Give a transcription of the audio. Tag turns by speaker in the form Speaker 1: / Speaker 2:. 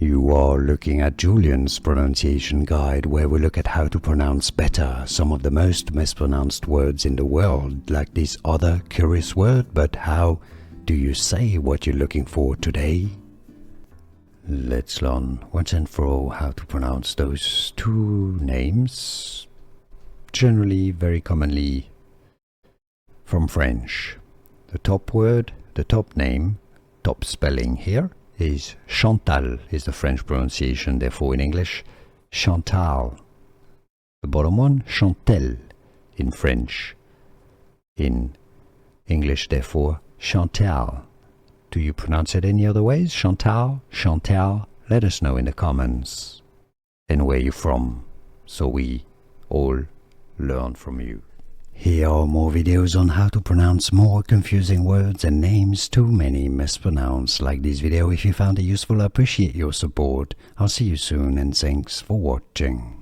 Speaker 1: You are looking at Julian's pronunciation guide, where we look at how to pronounce better some of the most mispronounced words in the world, like this other curious word. But how do you say what you're looking for today? Let's learn once and for all how to pronounce those two names, generally, very commonly from French. The top word, the top name, top spelling here is Chantal, is the French pronunciation, therefore in English, Chantal. The bottom one, Chantel, in French. In English, therefore, Chantal. Do you pronounce it any other ways? Chantal? Chantal? Let us know in the comments. And where you're from, so we all learn from you. Here are more videos on how to pronounce more confusing words and names too many mispronounced. Like this video if you found it useful. I appreciate your support. I'll see you soon and thanks for watching.